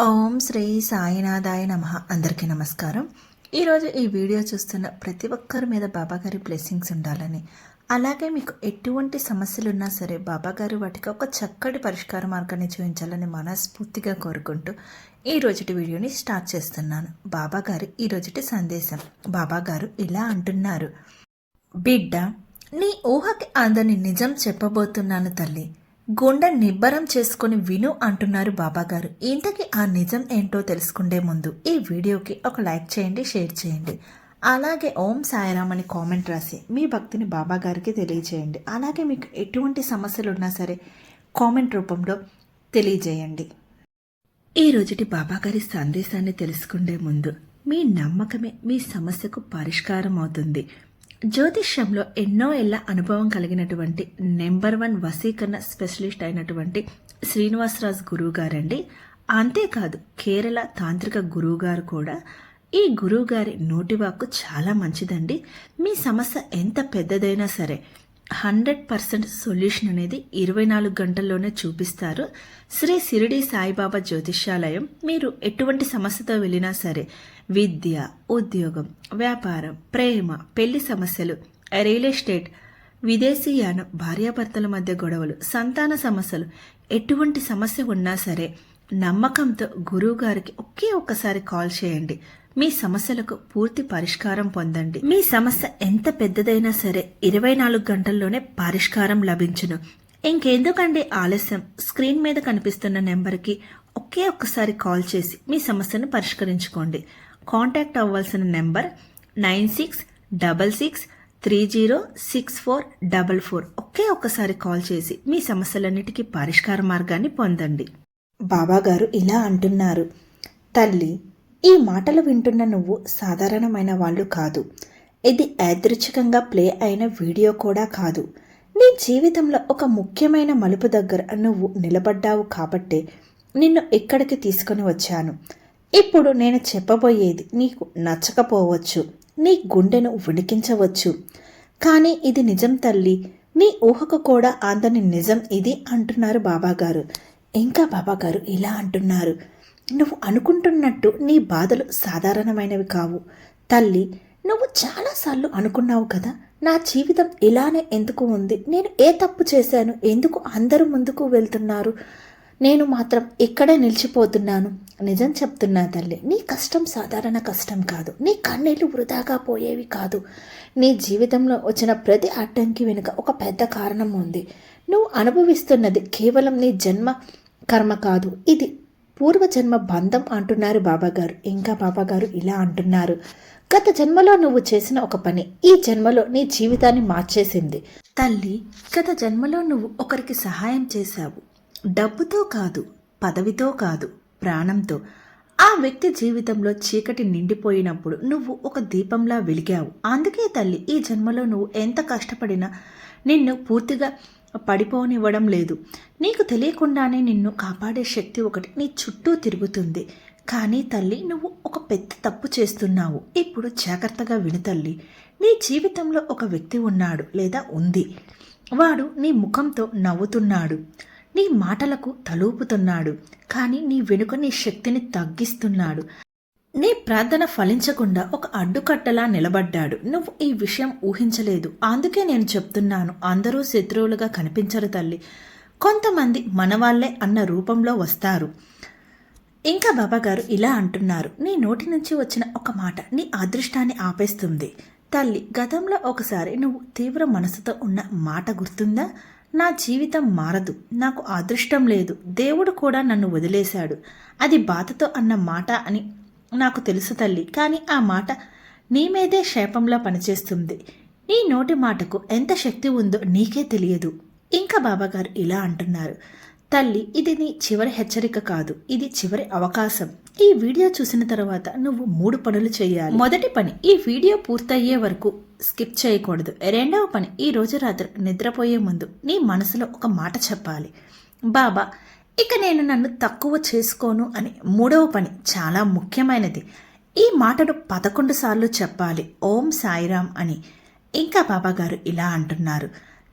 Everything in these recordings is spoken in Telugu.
ఓం శ్రీ సాయినాథాయ నమః. అందరికీ నమస్కారం. ఈరోజు ఈ వీడియో చూస్తున్న ప్రతి ఒక్కరి మీద బాబాగారి బ్లెస్సింగ్స్ ఉండాలని, అలాగే మీకు ఎటువంటి సమస్యలు ఉన్నా సరే బాబాగారు వాటికి ఒక చక్కటి పరిష్కార మార్గాన్ని చూపించాలని మనస్ఫూర్తిగా కోరుకుంటూ ఈ రోజుటి వీడియోని స్టార్ట్ చేస్తున్నాను. బాబాగారి ఈ రోజుటి సందేశం. బాబాగారు ఇలా అంటున్నారు: బిడ్డ, నీ ఊహకి అందని నిజం చెప్పబోతున్నాను తల్లి. గుండె నిబ్బరం చేసుకుని విను అంటున్నారు బాబాగారు. ఇంతకీ ఆ నిజం ఏంటో తెలుసుకుండే ముందు ఈ వీడియోకి ఒక లైక్ చేయండి, షేర్ చేయండి. అలాగే ఓం సాయిరామ్ అని కామెంట్ రాసి మీ భక్తిని బాబాగారికి తెలియజేయండి. అలాగే మీకు ఎటువంటి సమస్యలు ఉన్నా సరే కామెంట్ రూపంలో తెలియజేయండి. ఈ రోజుటి బాబాగారి సందేశాన్ని తెలుసుకుండే ముందు మీ నమ్మకమే మీ సమస్యకు పరిష్కారం అవుతుంది. జ్యోతిష్యంలో ఎన్నో ఏళ్ల అనుభవం కలిగినటువంటి నెంబర్ 1 వశీకరణ స్పెషలిస్ట్ అయినటువంటి శ్రీనివాసరాజు గురువు గారండి. అంతేకాదు కేరళ తాంత్రిక గురువు గారు కూడా. ఈ గురువు గారి నోటివాక్కు చాలా మంచిదండి. మీ సమస్య ఎంత పెద్దదైనా సరే 100% సొల్యూషన్ అనేది 24 గంటల్లోనే చూపిస్తారు. శ్రీ షిరిడి సాయిబాబా జ్యోతిష్యాలయం. మీరు ఎటువంటి సమస్యతో వెళ్ళినా సరే విద్య, ఉద్యోగం, వ్యాపారం, ప్రేమ, పెళ్లి సమస్యలు, రియల్ ఎస్టేట్, విదేశీయానం, భార్యాభర్తల మధ్య గొడవలు, సంతాన సమస్యలు, ఎటువంటి సమస్య ఉన్నా సరే నమ్మకంతో గురువు గారికి ఒక్కసారి కాల్ చేయండి. మీ సమస్యలకు పూర్తి పరిష్కారం పొందండి. మీ సమస్య ఎంత పెద్దదైనా సరే 24 గంటల్లోనే పరిష్కారం లభించును. ఇంకెందుకండి ఆలస్యం? స్క్రీన్ మీద కనిపిస్తున్న నెంబర్కి ఒక్కసారి కాల్ చేసి మీ సమస్యను పరిష్కరించుకోండి. కాంటాక్ట్ అవ్వాల్సిన నెంబర్ 9666306444. ఒక్కసారి కాల్ చేసి మీ సమస్యలన్నిటికీ పరిష్కార మార్గాన్ని పొందండి. బాబాగారు ఇలా అంటున్నారు: తల్లి, ఈ మాటలు వింటున్న నువ్వు సాధారణమైన వాళ్ళు కాదు. ఇది యాదృచ్ఛికంగా ప్లే అయిన వీడియో కూడా కాదు. నీ జీవితంలో ఒక ముఖ్యమైన మలుపు దగ్గర నువ్వు నిలబడ్డావు కాబట్టే నిన్ను ఇక్కడికి తీసుకుని వచ్చాను. ఇప్పుడు నేను చెప్పబోయేది నీకు నచ్చకపోవచ్చు, నీ గుండెను ఉడికించవచ్చు. కానీ ఇది నిజం తల్లి. నీ ఊహకు కూడా అందని నిజం ఇది అంటున్నారు బాబాగారు. ఇంకా బాబాగారు ఇలా అంటున్నారు: నువ్వు అనుకుంటున్నట్టు నీ బాధలు సాధారణమైనవి కావు తల్లి. నువ్వు చాలాసార్లు అనుకున్నావు కదా, నా జీవితం ఇలానే ఎందుకు ఉంది, నేను ఏ తప్పు చేశాను, ఎందుకు అందరూ ముందుకు వెళ్తున్నారు, నేను మాత్రం ఇక్కడే నిలిచిపోతున్నాను. నిజం చెప్తున్నా తల్లి, నీ కష్టం సాధారణ కష్టం కాదు. నీ కన్నీళ్లు వృధాగా పోయేవి కాదు. నీ జీవితంలో వచ్చిన ప్రతి అడ్డంకి వెనుక ఒక పెద్ద కారణం ఉంది. నువ్వు అనుభవిస్తున్నది కేవలం నీ జన్మ కర్మ కాదు, ఇది పూర్వజన్మ బంధం అంటున్నారు బాబాగారు. ఇంకా బాబాగారు ఇలా అంటున్నారు: గత జన్మలో నువ్వు చేసిన ఒక పని ఈ జన్మలో నీ జీవితాన్ని మార్చేసింది తల్లి. గత జన్మలో నువ్వు ఒకరికి సహాయం చేశావు. డబ్బుతో కాదు, పదవితో కాదు, ప్రాణంతో. ఆ వ్యక్తి జీవితంలో చీకటి నిండిపోయినప్పుడు నువ్వు ఒక దీపంలా వెలిగావు. అందుకే తల్లి, ఈ జన్మలో నువ్వు ఎంత కష్టపడినా నిన్ను పూర్తిగా పడిపోనివ్వడం లేదు. నీకు తెలియకుండానే నిన్ను కాపాడే శక్తి ఒకటి నీ చుట్టూ తిరుగుతుంది. కానీ తల్లి, నువ్వు ఒక పెద్ద తప్పు చేస్తున్నావు. ఇప్పుడు జాగ్రత్తగా విను తల్లి. నీ జీవితంలో ఒక వ్యక్తి ఉన్నాడు లేదా ఉంది. వాడు నీ ముఖంతో నవ్వుతున్నాడు, నీ మాటలకు తలూపుతున్నాడు, కానీ నీ వెనుక నీ శక్తిని తగ్గిస్తున్నాడు. నీ ప్రార్థన ఫలించకుండా ఒక అడ్డుకట్టలా నిలబడ్డాడు. నువ్వు ఈ విషయం ఊహించలేదు. అందుకే నేను చెప్తున్నాను, అందరూ శత్రువులుగా కనిపించరు తల్లి. కొంతమంది మనవాళ్లే అన్న రూపంలో వస్తారు. ఇంకా బాబాగారు ఇలా అంటున్నారు: నీ నోటి నుంచి వచ్చిన ఒక మాట నీ అదృష్టాన్ని ఆపేస్తుంది తల్లి. గతంలో ఒకసారి నువ్వు తీవ్ర మనసుతో ఉన్న మాట గుర్తుందా? నా జీవితం మారదు, నాకు అదృష్టం లేదు, దేవుడు కూడా నన్ను వదిలేశాడు. అది బాధతో అన్న మాట అని నాకు తెలుసు తల్లి. కానీ ఆ మాట నీ మీదే శాపంలా పనిచేస్తుంది. నీ నోటి మాటకు ఎంత శక్తి ఉందో నీకే తెలియదు. ఇంకా బాబాగారు ఇలా అంటున్నారు: తల్లి, ఇది నీ చివరి హెచ్చరిక కాదు, ఇది చివరి అవకాశం. ఈ వీడియో చూసిన తర్వాత నువ్వు 3 పనులు చేయాలి. మొదటి పని, ఈ వీడియో పూర్తయ్యే వరకు స్కిప్ చేయకూడదు. రెండవ పని, ఈ రోజు రాత్రి నిద్రపోయే ముందు నీ మనసులో ఒక మాట చెప్పాలి: బాబా, ఇక నేను నన్ను తక్కువ చేసుకోను అని. మూడవ పని చాలా ముఖ్యమైనది. ఈ మాటను 11 సార్లు చెప్పాలి, ఓం సాయిరామ్ అని. ఇంకా బాబాగారు ఇలా అంటున్నారు: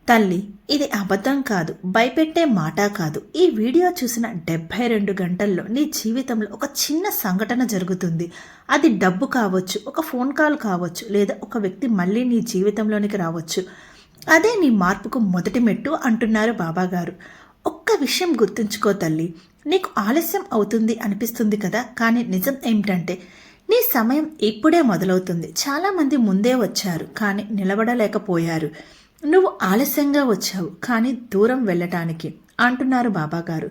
తల్లి, ఇది అబద్ధం కాదు, భయపెట్టే మాట కాదు. ఈ వీడియో చూసిన 72 గంటల్లో నీ జీవితంలో ఒక చిన్న సంఘటన జరుగుతుంది. అది డబ్బు కావచ్చు, ఒక ఫోన్ కాల్ కావచ్చు, లేదా ఒక వ్యక్తి మళ్ళీ నీ జీవితంలోనికి రావచ్చు. అదే నీ మార్పుకు మొదటి మెట్టు అంటున్నారు బాబాగారు. ఒక్క విషయం గుర్తుంచుకో తల్లి, నీకు ఆలస్యం అవుతుంది అనిపిస్తుంది కదా, కానీ నిజం ఏమిటంటే నీ సమయం ఇప్పుడే మొదలవుతుంది. చాలామంది ముందే వచ్చారు కానీ నిలబడలేకపోయారు. నువ్వు ఆలస్యంగా వచ్చావు కానీ దూరం వెళ్ళటానికి అంటున్నారు బాబాగారు.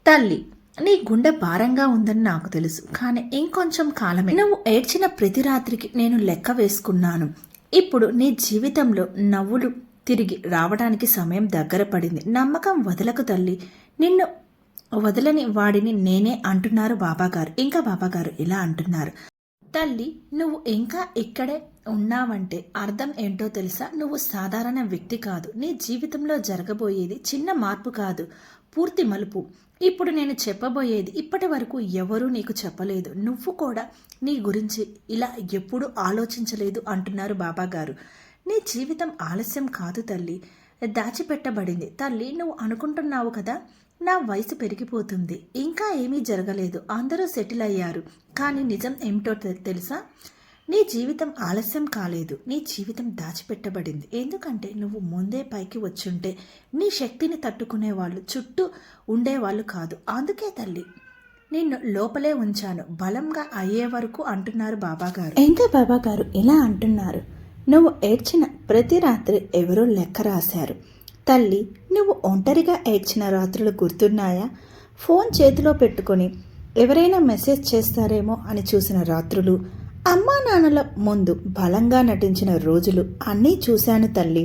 తల్లి, నీ గుండె భారంగా ఉందని నాకు తెలుసు, కానీ ఇంకొంచెం కాలమే. నువ్వు ఏడ్చిన ప్రతి రాత్రికి నేను లెక్క వేసుకున్నాను. ఇప్పుడు నీ జీవితంలో నవ్వులు తిరిగి రావడానికి సమయం దగ్గర పడింది. నమ్మకం వదలకు తల్లి, నిన్ను వదలని వాడిని నేనే అంటున్నారు బాబాగారు. ఇంకా బాబాగారు ఇలా అంటున్నారు, తల్లి, నువ్వు ఇంకా ఇక్కడే ఉన్నావంటే అర్థం ఏంటో తెలుసా? నువ్వు సాధారణ వ్యక్తి కాదు. నీ జీవితంలో జరగబోయేది చిన్న మార్పు కాదు, పూర్తి మలుపు. ఇప్పుడు నేను చెప్పబోయేది ఇప్పటి వరకు ఎవరూ నీకు చెప్పలేదు. నువ్వు కూడా నీ గురించి ఇలా ఎప్పుడూ ఆలోచించలేదు అంటున్నారు బాబాగారు. నీ జీవితం ఆలస్యం కాదు తల్లి, దాచిపెట్టబడింది. తల్లి, నువ్వు అనుకుంటున్నావు కదా, నా వయసు పెరిగిపోతుంది, ఇంకా ఏమీ జరగలేదు, అందరూ సెటిల్ అయ్యారు. కానీ నిజం ఏమిటో తెలుసా? నీ జీవితం ఆలస్యం కాలేదు, నీ జీవితం దాచిపెట్టబడింది. ఎందుకంటే నువ్వు ముందే పైకి వచ్చుంటే నీ శక్తిని తట్టుకునే వాళ్ళు చుట్టూ ఉండేవాళ్ళు కాదు. అందుకే తల్లి, నిన్ను లోపలే ఉంచాను, బలంగా అయ్యే వరకు అంటున్నారు బాబాగారు. ఇంకా బాబాగారు ఇలా అంటున్నారు, నువ్వు ఏడ్చిన ప్రతి రాత్రి ఎవరో లెక్క రాశారు. తల్లి, నువ్వు ఒంటరిగా ఏడ్చిన రాత్రులు గుర్తున్నాయా? ఫోన్ చేతిలో పెట్టుకొని ఎవరైనా మెసేజ్ చేస్తారేమో అని చూసిన రాత్రులు, అమ్మా నాన్నల ముందు బలంగా నటించిన రోజులు అన్నీ చూశాను తల్లి.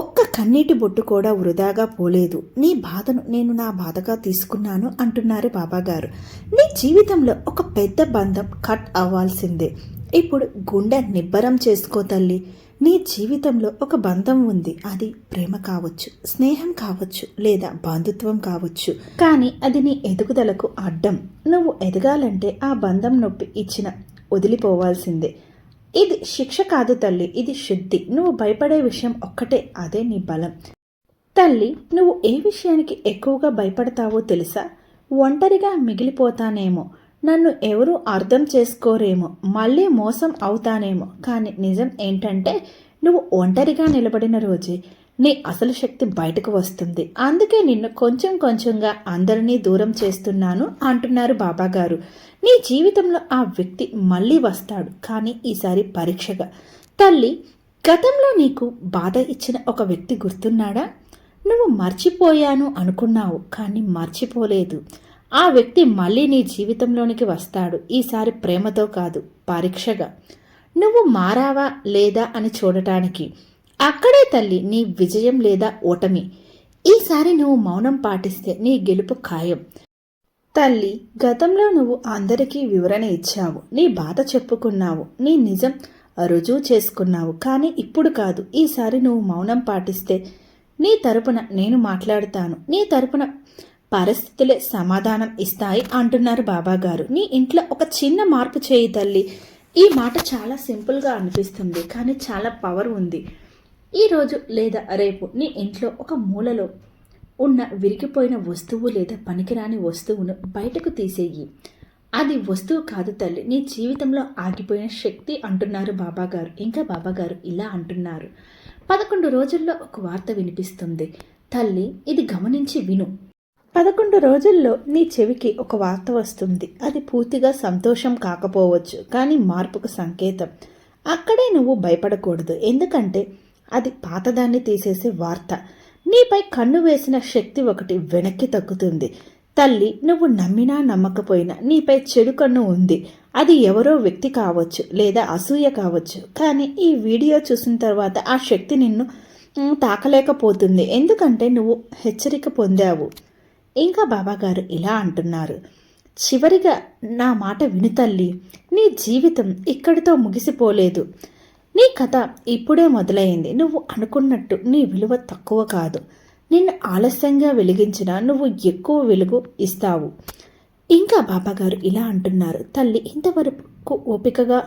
ఒక్క కన్నీటి బొట్టు కూడా వృధాగా పోలేదు. నీ బాధను నేను నా బాధగా తీసుకున్నాను అంటున్నారు బాబాగారు. నీ జీవితంలో ఒక పెద్ద బంధం కట్ అవ్వాల్సిందే. ఇప్పుడు గుండె నిబ్బరం చేసుకో తల్లి. నీ జీవితంలో ఒక బంధం ఉంది. అది ప్రేమ కావచ్చు, స్నేహం కావచ్చు, లేదా బంధుత్వం కావచ్చు. కానీ అది నీ ఎదుగుదలకు అడ్డం. నువ్వు ఎదగాలంటే ఆ బంధం నొప్పి ఇచ్చిన వదిలిపోవాల్సిందే. ఇది శిక్ష కాదు తల్లి, ఇది శుద్ధి. నువ్వు భయపడే విషయం ఒక్కటే, అదే నీ బలం. తల్లి, నువ్వు ఏ విషయానికి ఎక్కువగా భయపడతావో తెలుసా? ఒంటరిగా మిగిలిపోతానేమో, నన్ను ఎవరూ అర్థం చేసుకోరేమో, మళ్ళీ మోసం అవుతానేమో. కానీ నిజం ఏంటంటే నువ్వు ఒంటరిగా నిలబడిన రోజే నీ అసలు శక్తి బయటకు వస్తుంది. అందుకే నిన్ను కొంచెం కొంచెంగా అందరినీ దూరం చేస్తున్నాను అంటున్నారు బాబాగారు. నీ జీవితంలో ఆ వ్యక్తి మళ్ళీ వస్తాడు, కానీ ఈసారి పరీక్షగా. తల్లి, గతంలో నీకు బాధ ఇచ్చిన ఒక వ్యక్తి గుర్తున్నాడా? నువ్వు మర్చిపోయాను అనుకున్నావు, కానీ మర్చిపోలేదు. ఆ వ్యక్తి మళ్ళీ నీ జీవితంలోనికి వస్తాడు. ఈసారి ప్రేమతో కాదు, పరీక్షగా. నువ్వు మారావా లేదా అని చూడటానికి. అక్కడే తల్లి నీ విజయం లేదా ఓటమి. ఈసారి నువ్వు మౌనం పాటిస్తే నీ గెలుపు ఖాయం. తల్లి, గతంలో నువ్వు అందరికీ వివరణ ఇచ్చావు, నీ బాధ చెప్పుకున్నావు, నీ నిజం రుజువు చేసుకున్నావు. కానీ ఇప్పుడు కాదు, ఈసారి నువ్వు మౌనం పాటిస్తే నీ తరపున నేను మాట్లాడుతాను. నీ తరపున పరిస్థితులే సమాధానం ఇస్తాయి అంటున్నారు బాబాగారు. నీ ఇంట్లో ఒక చిన్న మార్పు చేయి తల్లి. ఈ మాట చాలా సింపుల్గా అనిపిస్తుంది, కానీ చాలా పవర్ ఉంది. ఈరోజు లేదా రేపు నీ ఇంట్లో ఒక మూలలో ఉన్న విరిగిపోయిన వస్తువు లేదా పనికిరాని వస్తువును బయటకు తీసేయి. అది వస్తువు కాదు తల్లి, నీ జీవితంలో ఆగిపోయిన శక్తి అంటున్నారు బాబాగారు. ఇంకా బాబాగారు ఇలా అంటున్నారు, 11 రోజుల్లో ఒక వార్త వినిపిస్తుంది. తల్లి, ఇది గమనించి విను. 11 రోజుల్లో నీ చెవికి ఒక వార్త వస్తుంది. అది పూర్తిగా సంతోషం కాకపోవచ్చు, కానీ మార్పుకు సంకేతం. అక్కడే నువ్వు భయపడకూడదు, ఎందుకంటే అది పాతదాన్ని తీసేసే వార్త. నీపై కన్ను వేసిన శక్తి ఒకటి వెనక్కి తగ్గుతుంది. తల్లి, నువ్వు నమ్మినా నమ్మకపోయినా నీపై చెడు కన్ను ఉంది. అది ఎవరో వ్యక్తి కావచ్చు, లేదా అసూయ కావచ్చు. కానీ ఈ వీడియో చూసిన తర్వాత ఆ శక్తి నిన్ను తాకలేకపోతుంది, ఎందుకంటే నువ్వు హెచ్చరిక పొందావు. ఇంకా బాబాగారు ఇలా అంటున్నారు, చివరిగా నా మాట విను తల్లి. నీ జీవితం ఇక్కడితో ముగిసిపోలేదు. నీ కథ ఇప్పుడే మొదలైంది. నువ్వు అనుకున్నట్టు నీ విలువ తక్కువ కాదు. నిన్ను ఆలస్యంగా వెలిగించినా నువ్వు ఎక్కువ వెలుగు ఇస్తావు. ఇంకా బాబాగారు ఇలా అంటున్నారు, తల్లి, ఇంతవరకు ఓపికగా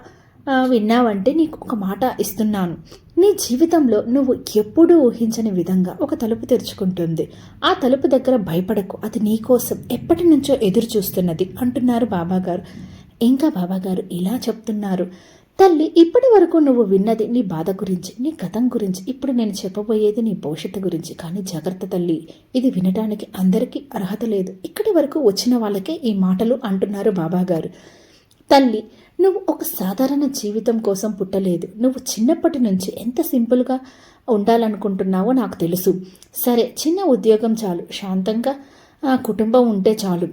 విన్నావంటే నీకు ఒక మాట ఇస్తున్నాను. నీ జీవితంలో నువ్వు ఎప్పుడూ ఊహించని విధంగా ఒక తలుపు తెరుచుకుంటుంది. ఆ తలుపు దగ్గర భయపడకు, అది నీ కోసం ఎప్పటి నుంచో ఎదురు చూస్తున్నది అంటున్నారు బాబాగారు. ఇంకా బాబాగారు ఇలా చెప్తున్నారు, తల్లి ఇప్పటి వరకు నువ్వు విన్నది నీ బాధ గురించి, నీ గతం గురించి. ఇప్పుడు నేను చెప్పబోయేది నీ భవిష్యత్తు గురించి. కానీ జాగ్రత్త తల్లి, ఇది వినడానికి అందరికీ అర్హత లేదు. ఇక్కడి వరకు వచ్చిన వాళ్ళకే ఈ మాటలు అంటున్నారు బాబాగారు. తల్లి, నువ్వు ఒక సాధారణ జీవితం కోసం పుట్టలేదు. నువ్వు చిన్నప్పటి నుంచి ఎంత సింపుల్గా ఉండాలనుకుంటున్నావో నాకు తెలుసు. సరే, చిన్న ఉద్యోగం చాలు, శాంతంగా కుటుంబం ఉంటే చాలు,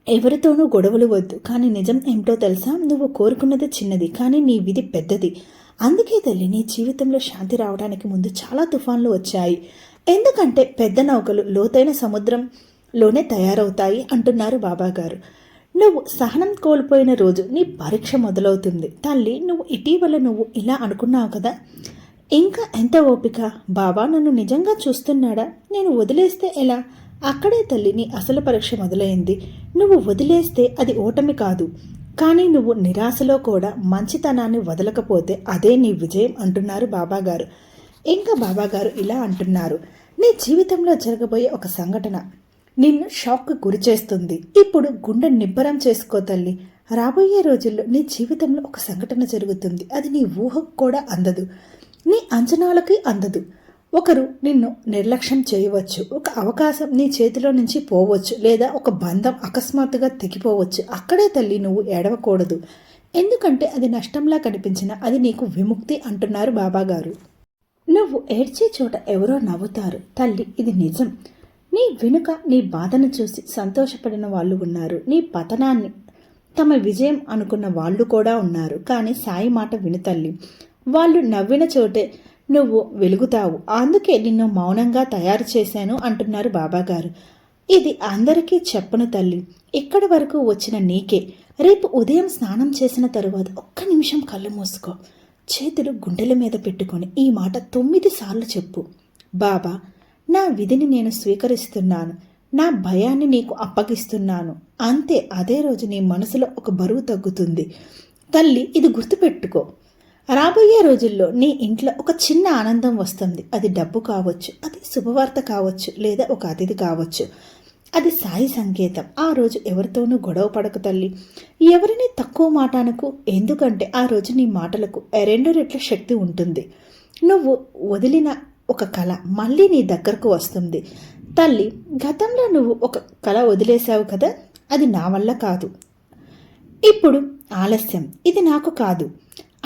ఎవరితోనూ గొడవలు వద్దు. కానీ నిజం ఏమిటో తెలుసా, నువ్వు కోరుకున్నది చిన్నది, కానీ నీ విధి పెద్దది. అందుకే తల్లి, నీ జీవితంలో శాంతి రావడానికి ముందు చాలా తుఫాన్లు వచ్చాయి. ఎందుకంటే పెద్ద నౌకలు లోతైన సముద్రంలోనే తయారవుతాయి అంటున్నారు బాబాగారు. నువ్వు సహనం కోల్పోయిన రోజు నీ పరీక్ష మొదలవుతుంది. తల్లి, నువ్వు ఇటీవల నువ్వు ఇలా అనుకున్నావు కదా, ఇంకా ఎంత ఓపిక, బాబా నన్ను నిజంగా చూస్తున్నాడా, నేను వదిలేస్తే ఎలా? అక్కడే తల్లి నీ అసలు పరీక్ష మొదలైంది. నువ్వు వదిలేస్తే అది ఓటమి కాదు, కానీ నువ్వు నిరాశలో కూడా మంచితనాన్ని వదలకపోతే అదే నీ విజయం అంటున్నారు బాబాగారు. ఇంకా బాబాగారు ఇలా అంటున్నారు, నీ జీవితంలో జరగబోయే ఒక సంఘటన నిన్ను షాక్కు గురి చేస్తుంది. ఇప్పుడు గుండె నిబ్బరం చేసుకో తల్లి. రాబోయే రోజుల్లో నీ జీవితంలో ఒక సంఘటన జరుగుతుంది. అది నీ ఊహకు కూడా అందదు, నీ అంచనాలకి అందదు. ఒకరు నిన్ను నిర్లక్ష్యం చేయవచ్చు, ఒక అవకాశం నీ చేతిలో నుంచి పోవచ్చు, లేదా ఒక బంధం అకస్మాత్తుగా తెగిపోవచ్చు. అక్కడే తల్లి నువ్వు ఏడవకూడదు, ఎందుకంటే అది నష్టంలా కనిపించినా అది నీకు విముక్తి అంటున్నారు బాబాగారు. నువ్వు ఏడ్చే చోట ఎవరో నవ్వుతారు తల్లి, ఇది నిజం. నీ వెనుక నీ బాధను చూసి సంతోషపడిన వాళ్ళు ఉన్నారు, నీ పతనాన్ని తమ విజయం అనుకున్న వాళ్ళు కూడా ఉన్నారు. కానీ సాయి మాట విను తల్లి, వాళ్ళు నవ్విన చోటే నువ్వు వెలుగుతావు. అందుకే నిన్ను మౌనంగా తయారు చేశాను అంటున్నారు బాబాగారు. ఇది అందరికీ చెప్పను తల్లి, ఇక్కడి వరకు వచ్చిన నీకే. రేపు ఉదయం స్నానం చేసిన తరువాత ఒక్క నిమిషం కళ్ళు మూసుకో, చేతులు గుండెల మీద పెట్టుకొని ఈ మాట 9 సార్లు చెప్పు. బాబా, నా విధిని నేను స్వీకరిస్తున్నాను, నా భయాన్ని నీకు అప్పగిస్తున్నాను. అంతే, అదే రోజు నీ మనసులో ఒక బరువు తగ్గుతుంది. తల్లి, ఇది గుర్తుపెట్టుకో, రాబోయే రోజుల్లో నీ ఇంట్లో ఒక చిన్న ఆనందం వస్తుంది. అది డబ్బు కావచ్చు, అది శుభవార్త కావచ్చు, లేదా ఒక అతిథి కావచ్చు. అది సాయి సంకేతం. ఆ రోజు ఎవరితోనూ గొడవ పడకు తల్లి, ఎవరిని తక్కువ మాట అనకు. ఎందుకంటే ఆ రోజు నీ మాటలకు 2 రెట్ల శక్తి ఉంటుంది. నువ్వు వదిలిన ఒక కళ మళ్ళీ నీ దగ్గరకు వస్తుంది. తల్లి, గతంలో నువ్వు ఒక కళ వదిలేశావు కదా, అది నా వల్ల కాదు, ఇప్పుడు ఆలస్యం, ఇది నాకు కాదు,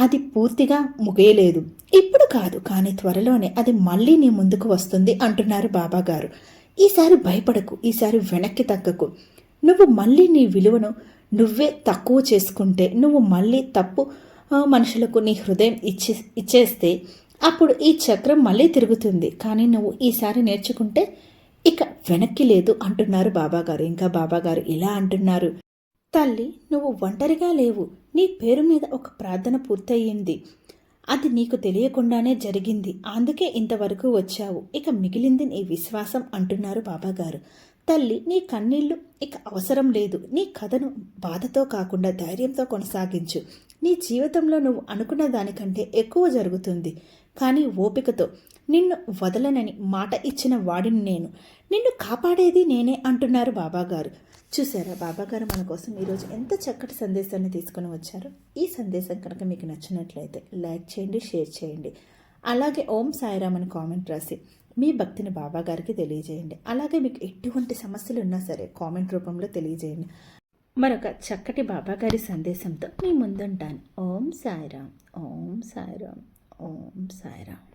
అది పూర్తిగా ముగియలేదు, ఇప్పుడు కాదు, కానీ త్వరలోనే అది మళ్ళీ నీ ముందుకు వస్తుంది అంటున్నారు బాబాగారు. ఈసారి భయపడకు, ఈసారి వెనక్కి తగ్గకు. నువ్వు మళ్ళీ నీ విలువను నువ్వే తక్కువ చేసుకుంటే, నువ్వు మళ్ళీ తప్పు మనుషులకు నీ హృదయం ఇచ్చేస్తే అప్పుడు ఈ చక్రం మళ్ళీ తిరుగుతుంది. కానీ నువ్వు ఈసారి నేర్చుకుంటే ఇక వెనక్కి లేదు అంటున్నారు బాబాగారు. ఇంకా బాబాగారు ఇలా అంటున్నారు, తల్లి, నువ్వు ఒంటరిగా లేవు. నీ పేరు మీద ఒక ప్రార్థన పూర్తయింది. అది నీకు తెలియకుండానే జరిగింది. అందుకే ఇంతవరకు వచ్చావు. ఇక మిగిలింది నీ విశ్వాసం అంటున్నారు బాబాగారు. తల్లి, నీ కన్నీళ్లు ఇక అవసరం లేదు. నీ కథను బాధతో కాకుండా ధైర్యంతో కొనసాగించు. నీ జీవితంలో నువ్వు అనుకున్న దానికంటే ఎక్కువ జరుగుతుంది. కానీ ఓపికతో, నిన్ను వదలనని మాట ఇచ్చిన వాడిని నేను, నిన్ను కాపాడేది నేనే అంటున్నారు బాబాగారు. చూసారా, బాబాగారు మన కోసం ఈరోజు ఎంత చక్కటి సందేశాన్ని తీసుకొని వచ్చారో. ఈ సందేశం కనుక మీకు నచ్చినట్లయితే లైక్ చేయండి, షేర్ చేయండి. అలాగే ఓం సాయిరామ్ అని కామెంట్ రాసి మీ భక్తిని బాబాగారికి తెలియజేయండి. అలాగే మీకు ఎటువంటి సమస్యలు ఉన్నా సరే కామెంట్ రూపంలో తెలియజేయండి. మరొక చక్కటి బాబాగారి సందేశంతో మీ ముందుంటాను. ఓం సాయిరామ్, ఓం సాయిరామ్, ఓం సాయిరామ్.